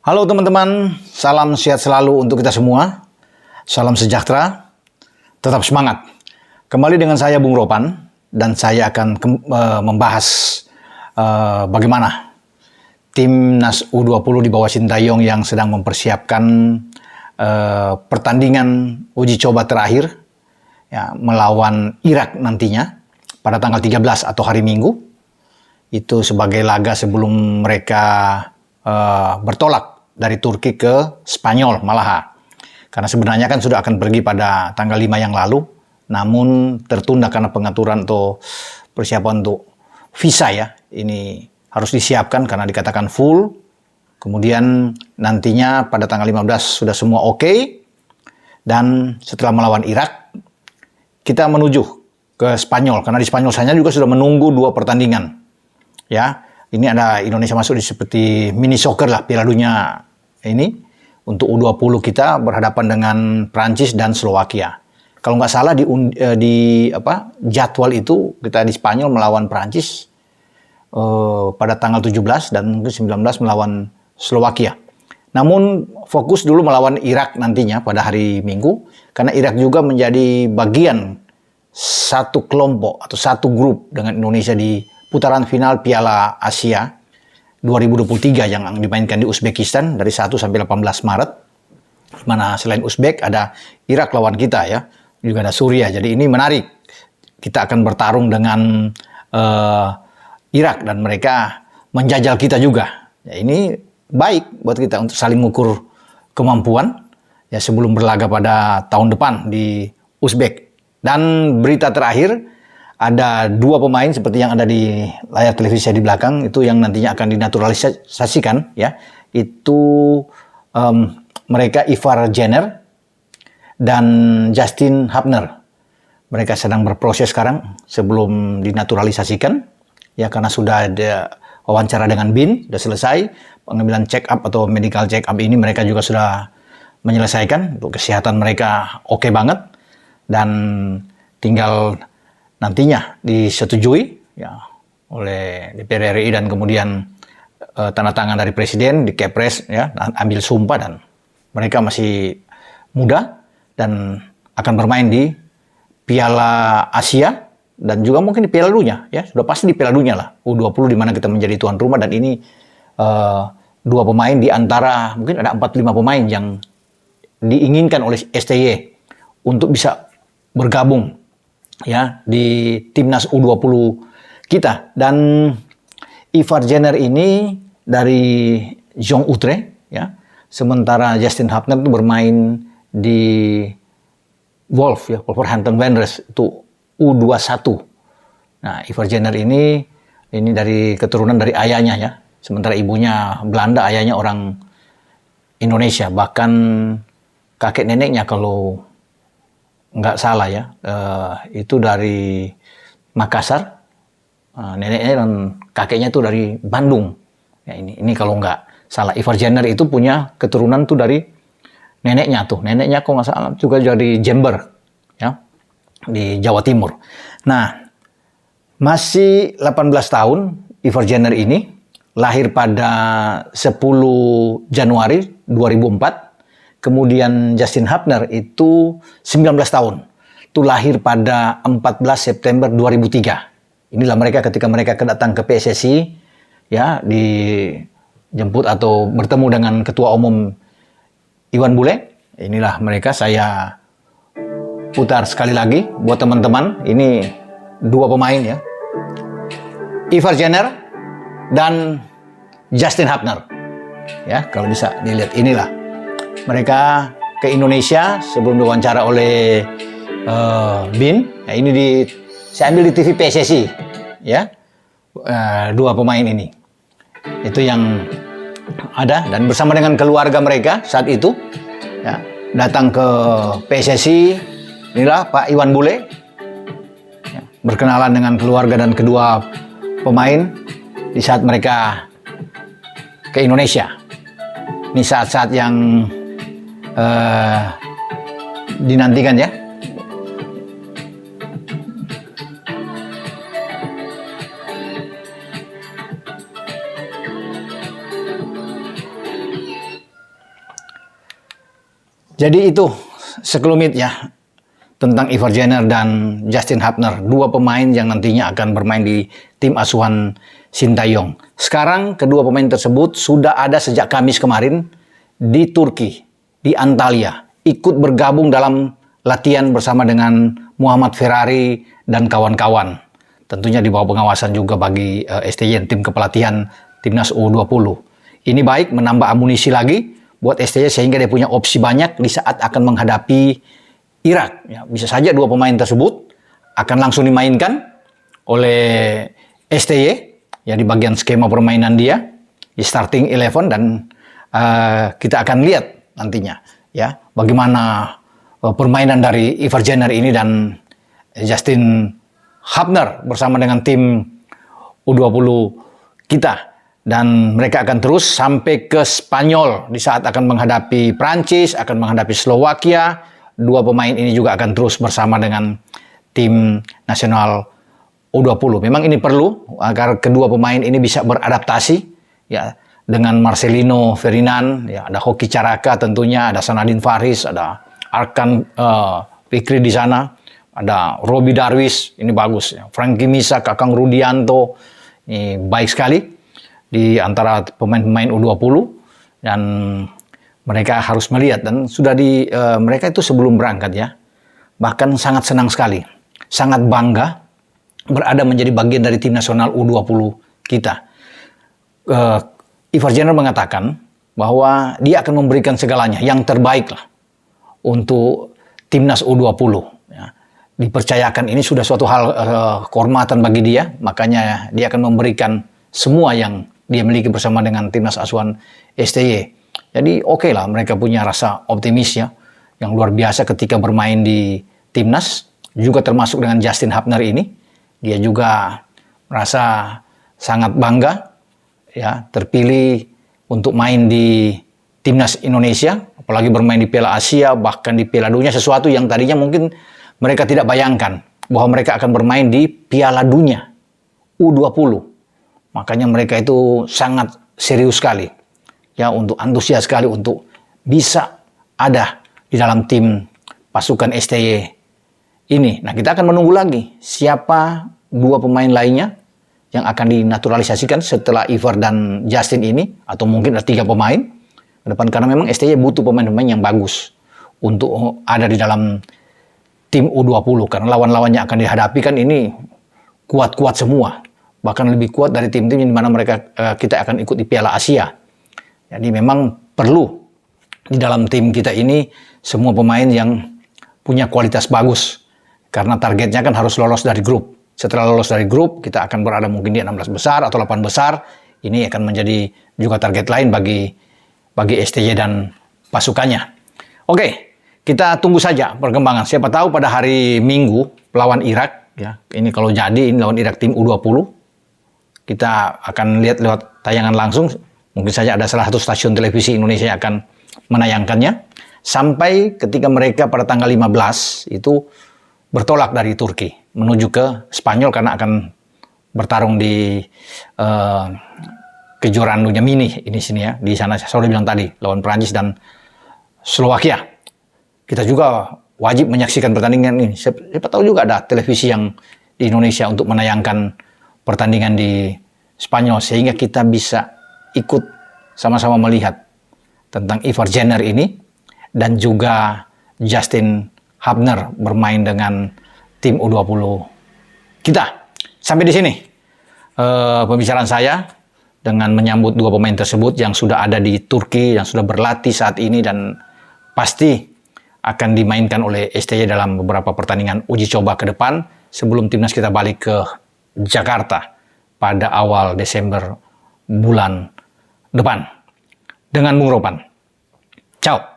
Halo teman-teman, salam sehat selalu untuk kita semua. Salam sejahtera, tetap semangat. Kembali dengan saya Bung Ropan, dan saya akan membahas bagaimana timnas U20 di bawah Sintayong yang sedang mempersiapkan pertandingan uji coba terakhir ya, melawan Irak nantinya pada tanggal 13 atau hari Minggu. Itu sebagai laga sebelum mereka bertolak dari Turki ke Spanyol Malaha. Karena sebenarnya kan sudah akan pergi pada tanggal 5 yang lalu, namun tertunda karena pengaturan atau persiapan untuk visa ya. Ini harus disiapkan karena dikatakan full. Kemudian nantinya pada tanggal 15 sudah semua oke. Dan setelah melawan Irak, kita menuju ke Spanyol. Karena di Spanyol sana juga sudah menunggu 2 pertandingan. Ya, ini ada Indonesia masuk di seperti mini soccer lah, Piala Dunia ini. Untuk U20 kita berhadapan dengan Prancis dan Slovakia. Kalau nggak salah di jadwal itu kita di Spanyol melawan Prancis pada tanggal 17 dan 19 melawan Slovakia. Namun fokus dulu melawan Irak nantinya pada hari Minggu, karena Irak juga menjadi bagian satu kelompok atau satu grup dengan Indonesia di putaran final Piala Asia 2023 yang dimainkan di Uzbekistan dari 1 sampai 18 Maret. Mana selain Uzbek ada Irak lawan kita ya, juga ada Suriah. Jadi ini menarik. Kita akan bertarung dengan Irak dan mereka menjajal kita juga. Ya, ini baik buat kita untuk saling mengukur kemampuan ya sebelum berlaga pada tahun depan di Uzbek. Dan berita terakhir, ada 2 pemain seperti yang ada di layar televisi di belakang itu yang nantinya akan dinaturalisasikan ya. Itu mereka Ivar Jenner dan Justin Hubner. Mereka sedang berproses sekarang sebelum dinaturalisasikan ya, karena sudah ada wawancara dengan BIN, sudah selesai pengambilan check up atau medical check up ini, mereka juga sudah menyelesaikan untuk kesehatan mereka oke banget, dan tinggal nantinya disetujui ya oleh DPR RI dan kemudian tanda tangan dari Presiden di Kepres ya, ambil sumpah, dan mereka masih muda dan akan bermain di Piala Asia dan juga mungkin di Piala Dunia ya, sudah pasti di Piala Dunia lah U20 di mana kita menjadi tuan rumah. Dan ini 2 pemain di antara mungkin ada 4-5 pemain yang diinginkan oleh STY untuk bisa bergabung ya di timnas U20 kita. Dan Ivar Jenner ini dari Jong Utrecht ya, sementara Justin Hubner itu bermain di Wolverhampton Wanderers itu U21. Nah, Ivar Jenner ini dari keturunan dari ayahnya ya, sementara ibunya Belanda, ayahnya orang Indonesia. Bahkan kakek neneknya kalau nggak salah ya, itu dari Makassar, neneknya dan kakeknya itu dari Bandung. Ya, ini kalau nggak salah, Ivar Jenner itu punya keturunan tuh dari neneknya kalau nggak salah juga dari Jember, ya, di Jawa Timur. Nah, masih 18 tahun Ivar Jenner ini, lahir pada 10 Januari 2004. Kemudian Justin Hubner itu 19 tahun. Itu lahir pada 14 September 2003. Inilah mereka ketika mereka datang ke PSSI ya, dijemput atau bertemu dengan Ketua Umum Iwan Bule. Inilah mereka, saya putar sekali lagi buat teman-teman. Ini 2 pemain ya, Ivar Jenner dan Justin Hubner. Ya, kalau bisa dilihat, inilah mereka ke Indonesia sebelum diwawancara oleh BIN. Nah, ini saya ambil di TV PSSI ya. 2 pemain ini itu yang ada, dan bersama dengan keluarga mereka saat itu ya, datang ke PSSI. Inilah Pak Iwan Bule ya, berkenalan dengan keluarga dan kedua pemain di saat mereka ke Indonesia. Ini saat-saat yang dinantikan ya. Jadi itu sekelumit ya tentang Ivar Jenner dan Justin Hubner, dua pemain yang nantinya akan bermain di tim asuhan Sintayong. Sekarang kedua pemain tersebut sudah ada sejak Kamis kemarin di Turki, di Antalya, ikut bergabung dalam latihan bersama dengan Muhammad Ferrari dan kawan-kawan. Tentunya di bawah pengawasan juga bagi STY, tim kepelatihan Timnas U20. Ini baik menambah amunisi lagi buat STY sehingga dia punya opsi banyak di saat akan menghadapi Irak. Ya, bisa saja dua pemain tersebut akan langsung dimainkan oleh STY ya di bagian skema permainan dia di starting 11 dan kita akan lihat nantinya ya bagaimana permainan dari Ivar Jenner ini dan Justin Hubner bersama dengan tim U20 kita. Dan mereka akan terus sampai ke Spanyol di saat akan menghadapi Prancis, akan menghadapi Slovakia. Dua pemain ini juga akan terus bersama dengan tim nasional U20. Memang ini perlu agar kedua pemain ini bisa beradaptasi ya dengan Marcelino Ferdinand, ya ada Hoki Caraka tentunya, ada Sanadin Faris, ada Arkan Fikri di sana, ada Robi Darwis, ini bagus ya. Frankie Misa, Kakang Rudianto, ini baik sekali di antara pemain-pemain U20 dan mereka harus melihat dan sudah mereka itu sebelum berangkat ya bahkan sangat senang sekali, sangat bangga berada menjadi bagian dari tim nasional U20 kita. Ivar Jenner mengatakan bahwa dia akan memberikan segalanya yang terbaik lah untuk timnas U20 ya. Dipercayakan ini sudah suatu hal kehormatan bagi dia, makanya dia akan memberikan semua yang dia miliki bersama dengan timnas asuhan STY. Jadi oke lah mereka punya rasa optimis ya yang luar biasa ketika bermain di timnas, juga termasuk dengan Justin Hubner ini. Dia juga merasa sangat bangga ya terpilih untuk main di timnas Indonesia, apalagi bermain di Piala Asia bahkan di Piala Dunia, sesuatu yang tadinya mungkin mereka tidak bayangkan bahwa mereka akan bermain di Piala Dunia U20. Makanya mereka itu sangat serius sekali ya untuk antusias sekali untuk bisa ada di dalam tim pasukan STY ini. Nah, kita akan menunggu lagi siapa dua pemain lainnya yang akan dinaturalisasikan setelah Ivar dan Justin ini, atau mungkin ada 3 pemain ke depan, karena memang STY butuh pemain-pemain yang bagus untuk ada di dalam tim U20, karena lawan-lawannya akan dihadapi kan ini kuat-kuat semua, bahkan lebih kuat dari tim-tim di mana kita akan ikut di Piala Asia. Jadi memang perlu di dalam tim kita ini semua pemain yang punya kualitas bagus, karena targetnya kan harus lolos dari grup. Setelah lolos dari grup, kita akan berada mungkin di 16 besar atau 8 besar. Ini akan menjadi juga target lain bagi STY dan pasukannya. Oke, kita tunggu saja perkembangan. Siapa tahu pada hari Minggu lawan Irak, ya. Ini kalau jadi ini lawan Irak tim U20. Kita akan lihat lewat tayangan langsung. Mungkin saja ada salah satu stasiun televisi Indonesia yang akan menayangkannya. Sampai ketika mereka pada tanggal 15 itu bertolak dari Turki menuju ke Spanyol karena akan bertarung di kejuaraan dunia mini ini sini ya. Di sana saya sudah bilang tadi lawan Prancis dan Slovakia. Kita juga wajib menyaksikan pertandingan ini. Siapa tahu juga ada televisi yang di Indonesia untuk menayangkan pertandingan di Spanyol sehingga kita bisa ikut sama-sama melihat tentang Ivar Jenner ini dan juga Justin Hubner bermain dengan tim U20 kita. Sampai di sini pembicaraan saya dengan menyambut dua pemain tersebut yang sudah ada di Turki, yang sudah berlatih saat ini dan pasti akan dimainkan oleh STY dalam beberapa pertandingan uji coba ke depan sebelum timnas kita balik ke Jakarta pada awal Desember bulan depan dengan Bung Ropan. Ciao.